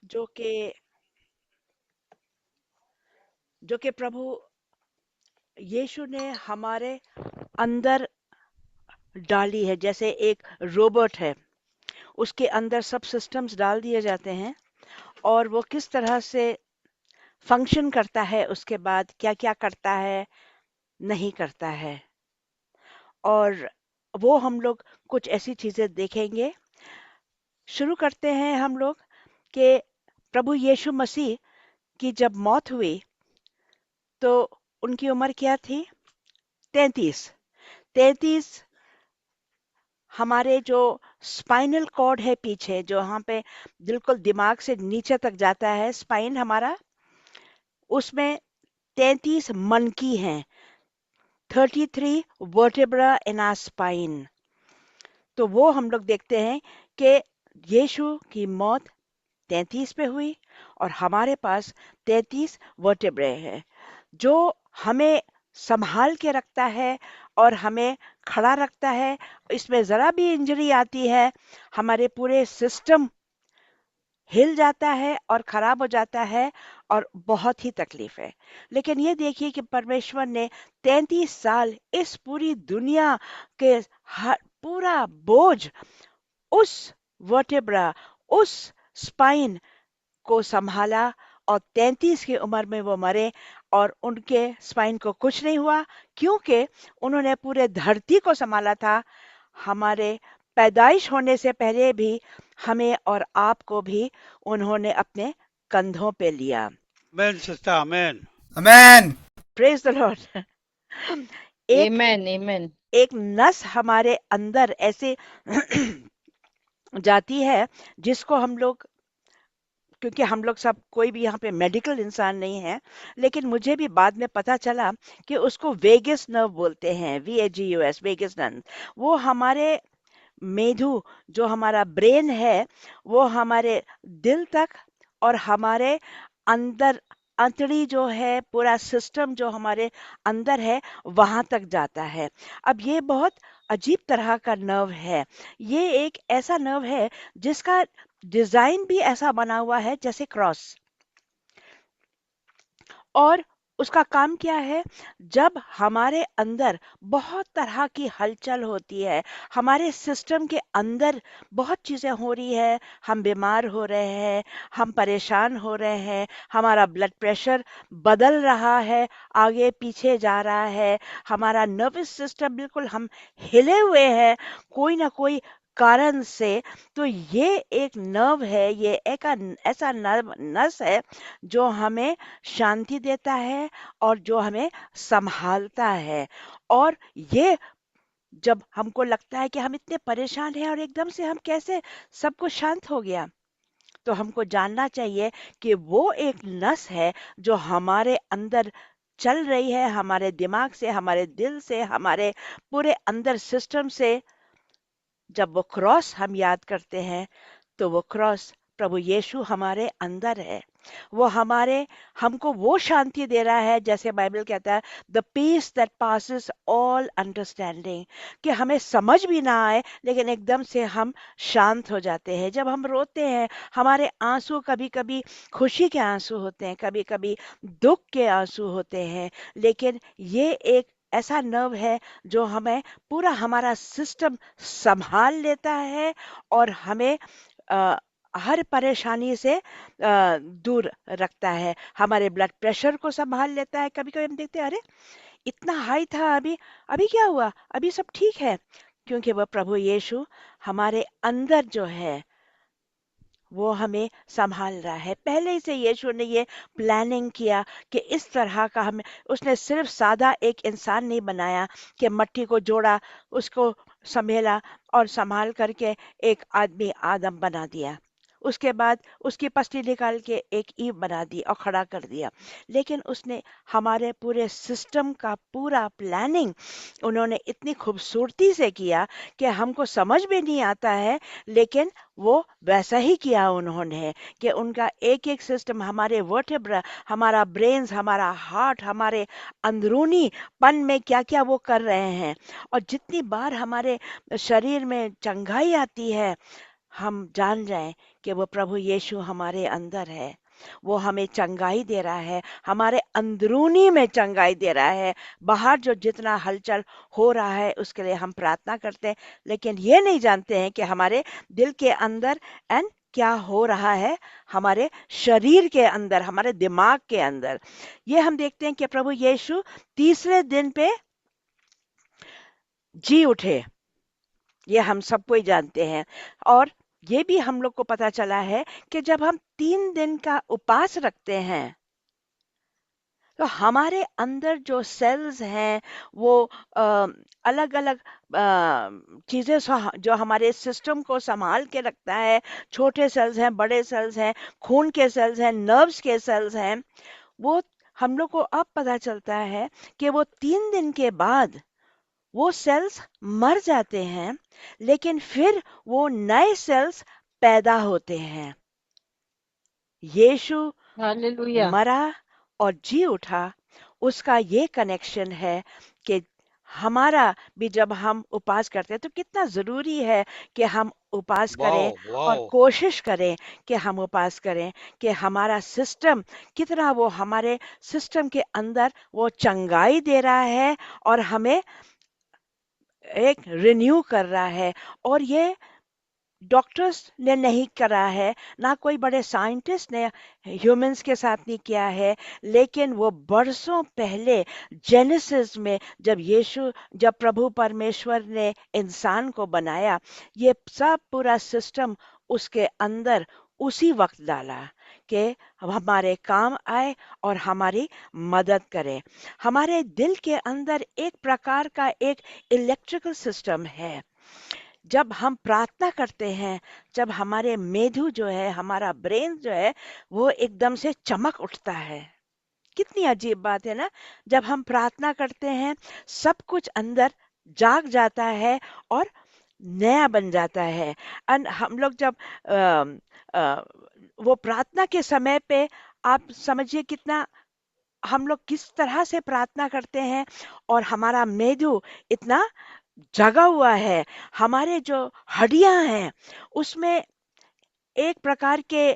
जो कि जो कि प्रभु यीशु ने हमारे अंदर डाली है। जैसे एक रोबोट है, उसके अंदर सब सिस्टम्स डाल दिए जाते हैं और वो किस तरह से फंक्शन करता है, उसके बाद क्या क्या करता है, नहीं करता है। और वो हम लोग कुछ ऐसी चीजें देखेंगे। शुरू करते हैं हम लोग कि प्रभु यीशु मसीह की जब मौत हुई तो उनकी उम्र क्या थी? 33। 33। हमारे जो स्पाइनल कॉर्ड है पीछे, जो यहाँ पे बिल्कुल दिमाग से नीचे तक जाता है, स्पाइन हमारा, उसमें 33 मनकी हैं। 33 वर्टेब्रा इन आवर स्पाइन। तो वो हम लोग देखते हैं कि यीशु की मौत 33 पे हुई और हमारे पास 33 वर्टेब्रे हैं, जो हमें संभाल के रखता है और हमें खड़ा रखता है। इसमें जरा भी इंजरी आती है, हमारे पूरे सिस्टम हिल जाता है और खराब हो जाता है और बहुत ही तकलीफ है। लेकिन ये देखिए कि परमेश्वर ने 33 साल इस पूरी दुनिया के पूरा बोझ उस वर्टेब्रा, उस स्पाइन को संभाला और 33 की उम्र में वो मरे और उनके स्पाइन को कुछ नहीं हुआ, क्योंकि उन्होंने पूरे धरती को संभाला था। हमारे पैदाइश होने से पहले भी हमें और आपको भी उन्होंने अपने कंधों पे लिया। Amen, sister. Amen. Amen. Praise the Lord. एक Amen. Amen. एक नस हमारे अंदर ऐसे जाती है जिसको हम लोग, क्योंकि हम लोग सब कोई भी यहाँ पे मेडिकल इंसान नहीं है, लेकिन मुझे भी बाद में पता चला कि उसको वेगस नर्व बोलते हैं, VAGUS, वेगस नर्व। वो हमारे मेंदु, जो हमारा ब्रेन है, वो हमारे दिल तक और हमारे अंदर अंतड़ी जो है, पूरा सिस्टम जो हमारे अंदर है, वहां तक जाता है। अब ये बहुत अजीब तरह का नर्व है। ये एक ऐसा नर्व है जिसका डिजाइन भी ऐसा बना हुआ है जैसे क्रॉस। और उसका काम क्या है? जब हमारे अंदर बहुत तरह की हलचल होती है, हमारे सिस्टम के अंदर बहुत चीजें हो रही है, हम बीमार हो रहे हैं, हम परेशान हो रहे हैं, हमारा ब्लड प्रेशर बदल रहा है, आगे पीछे जा रहा है, हमारा नर्वस सिस्टम बिल्कुल हम हिले हुए हैं कोई ना कोई कारण से। तो ये एक नर्व है, ये एक ऐसा नर्व नस है जो हमें शांति देता है और जो हमें संभालता है। और ये जब हमको लगता है कि हम इतने परेशान हैं और एकदम से हम कैसे सब कुछ शांत हो गया, तो हमको जानना चाहिए कि वो एक नस है जो हमारे अंदर चल रही है, हमारे दिमाग से, हमारे दिल से, हमारे पूरे अंदर सिस्टम से। जब वो क्रॉस हम याद करते हैं तो वो क्रॉस प्रभु यीशु हमारे अंदर है। वो हमारे हमको वो शांति दे रहा है, जैसे बाइबल कहता है, the peace that passes all understanding, कि हमें समझ भी ना आए लेकिन एकदम से हम शांत हो जाते हैं। जब हम रोते हैं, हमारे आंसू कभी कभी खुशी के आंसू होते हैं, कभी कभी दुख के आंसू होते हैं, लेकिन ये एक ऐसा नर्व है जो हमें पूरा हमारा सिस्टम संभाल लेता है और हमें अ, हर परेशानी से दूर रखता है। हमारे ब्लड प्रेशर को संभाल लेता है। कभी-कभी हम देखते हैं, अरे! इतना हाई था, अभी अभी क्या हुआ? अभी सब ठीक है। क्योंकि वह प्रभु यीशु हमारे अंदर जो है, वो हमें संभाल रहा है। पहले ही से यीशु ने ये प्लानिंग किया कि इस तरह का हमें, उसने सिर्फ सादा एक इंसान नहीं बनाया कि मट्टी को जोड़ा, उसको समेला और संभाल करके एक आदमी आदम बना दिया। उसके बाद उसकी पसली निकाल के एक ईव बना दी और खड़ा कर दिया। लेकिन उसने हमारे पूरे सिस्टम का पूरा प्लानिंग उन्होंने इतनी खूबसूरती से किया कि हमको समझ में नहीं आता है, लेकिन वो वैसा ही किया उन्होंने कि उनका एक एक सिस्टम, हमारे वर्टेब्रा, हमारा ब्रेन्स, हमारा हार्ट, हमारे अंदरूनी पन में क्या क्या वो कर रहे हैं। और जितनी बार हमारे शरीर में चंगाई आती है, हम जान जाएं कि वो प्रभु यीशु हमारे अंदर है, वो हमें चंगाई दे रहा है, हमारे अंदरूनी में चंगाई दे रहा है। बाहर जो जितना हलचल हो रहा है उसके लिए हम प्रार्थना करते हैं, लेकिन ये नहीं जानते हैं कि हमारे दिल के अंदर एंड क्या हो रहा है हमारे शरीर के अंदर, हमारे दिमाग के अंदर। ये हम देखते हैं कि प्रभु यीशु तीसरे दिन पे जी उठे, ये हम सबको ही जानते हैं। और ये भी हम लोग को पता चला है कि जब हम 3 दिन का उपवास रखते हैं तो हमारे अंदर जो सेल्स हैं वो अलग अलग चीजें जो हमारे सिस्टम को संभाल के रखता है, छोटे सेल्स हैं, बड़े सेल्स हैं, खून के सेल्स हैं, नर्व्स के सेल्स हैं, वो हम लोग को अब पता चलता है कि वो 3 दिन के बाद वो सेल्स मर जाते हैं, लेकिन फिर वो नए सेल्स पैदा होते हैं। यीशु हालेलुया। मरा और जी उठा, उसका ये कनेक्शन है कि हमारा भी जब हम उपवास करते हैं तो कितना जरूरी है कि हम उपवास करें Wow, और wow. कोशिश करें कि हम उपवास करें, कि हमारा सिस्टम कितना, वो हमारे सिस्टम के अंदर वो चंगाई दे रहा है और हमें एक रिन्यू कर रहा है। और ये डॉक्टर्स ने नहीं करा है, ना कोई बड़े साइंटिस्ट ने ह्यूमंस के साथ नहीं किया है, लेकिन वो बरसों पहले जेनेसिस में जब प्रभु परमेश्वर ने इंसान को बनाया, ये सब पूरा सिस्टम उसके अंदर उसी वक्त डाला कि हमारे काम आए और हमारी मदद करे। हमारे दिल के अंदर एक प्रकार का एक इलेक्ट्रिकल सिस्टम है। जब हम प्रार्थना करते हैं, जब हमारे मेधु जो है, हमारा ब्रेन जो है, वो एकदम से चमक उठता है। कितनी अजीब बात है ना। जब हम प्रार्थना करते हैं, सब कुछ अंदर जाग जाता है और नया बन जाता है। हम लोग जब अम, अ, वो प्रार्थना के समय पे, आप समझिए कितना हम लोग किस तरह से प्रार्थना करते हैं और हमारा मेधु इतना जगा हुआ है। हमारे जो हड्डियां हैं उसमें एक प्रकार के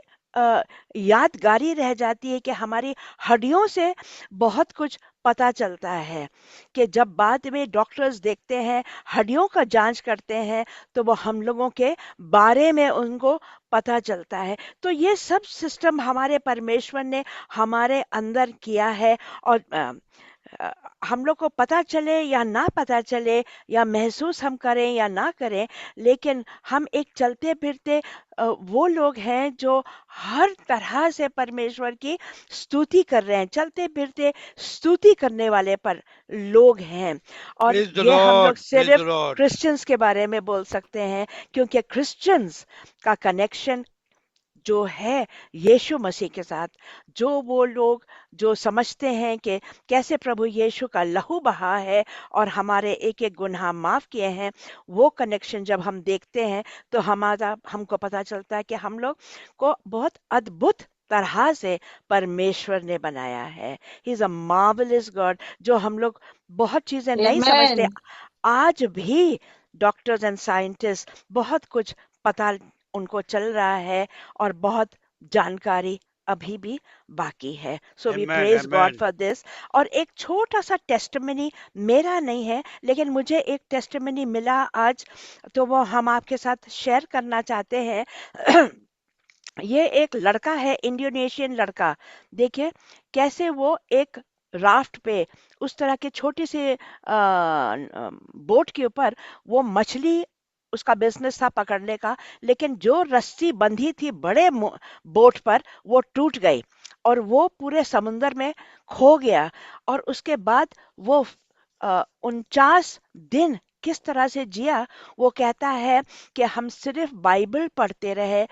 यादगारी रह जाती है कि हमारी हड्डियों से बहुत कुछ पता चलता है। कि जब बाद में डॉक्टर्स देखते हैं, हड्डियों का जांच करते हैं, तो वो हम लोगों के बारे में उनको पता चलता है। तो ये सब सिस्टम हमारे परमेश्वर ने हमारे अंदर किया है। और अ, हम लोग को पता चले या ना पता चले, या महसूस हम करें या ना करें, लेकिन हम एक चलते फिरते वो लोग हैं जो हर तरह से परमेश्वर की स्तुति कर रहे हैं, चलते फिरते स्तुति करने वाले पर लोग हैं। और Praise the ये हम लोग Lord. Praise the सिर्फ Lord. क्रिश्चियंस के बारे में बोल सकते हैं, क्योंकि क्रिश्चियंस का कनेक्शन जो है यीशु मसीह के साथ, जो वो लोग जो समझते हैं कि कैसे प्रभु यीशु का लहू बहा है और हमारे एक एक गुनाह माफ किए हैं, वो कनेक्शन जब हम देखते हैं तो हमारा हमको पता चलता है कि हम लोग को बहुत अद्भुत तरह से परमेश्वर ने बनाया है। He is a marvellous God. जो हम लोग बहुत चीजें नहीं समझते, आमेन। आज भी डॉक्टर्स एंड साइंटिस्ट बहुत कुछ पता उनको चल रहा है और बहुत जानकारी अभी भी बाकी है। So we Amen. Praise God Amen. For this. और एक छोटा सा टेस्टिमनी, मेरा नहीं है लेकिन मुझे एक टेस्टिमनी मिला आज, तो वो हम आपके साथ शेयर करना चाहते हैं। ये एक लड़का है, इंडोनेशियन लड़का। देखिए कैसे वो एक राफ्ट पे, उस तरह के छोटी सी बोट के ऊपर, वो मछली, उसका बिजनेस था पकड़ने का, लेकिन जो रस्सी बंधी थी बड़े बोट पर वो टूट गई और वो पूरे समुंदर में खो गया। और उसके बाद वो 49 दिन किस तरह से जिया। वो कहता है कि हम सिर्फ बाइबल पढ़ते रहे,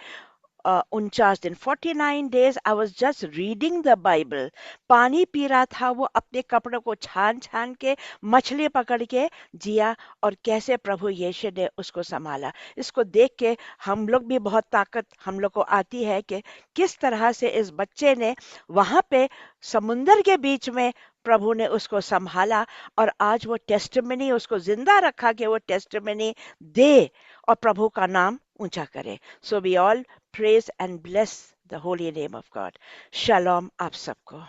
49 दिन, 49 days I was just reading the Bible. पानी पी रहा था वो, अपने कपड़ों को छान छान के मछली पकड़ के जिया, और कैसे प्रभु यीशु ने उसको संभाला। इसको देख के हम लोग भी बहुत ताकत हम लोग को आती है कि किस तरह से इस बच्चे ने वहां पे समुंदर के बीच में प्रभु ने उसको संभाला, और आज वो टेस्टिमनी उसको जिंदा रखा कि वो टेस्टिमनी दे और प्रभु का नाम ऊंचा करे। So we all praise and bless the holy name of God. Shalom आप सबको।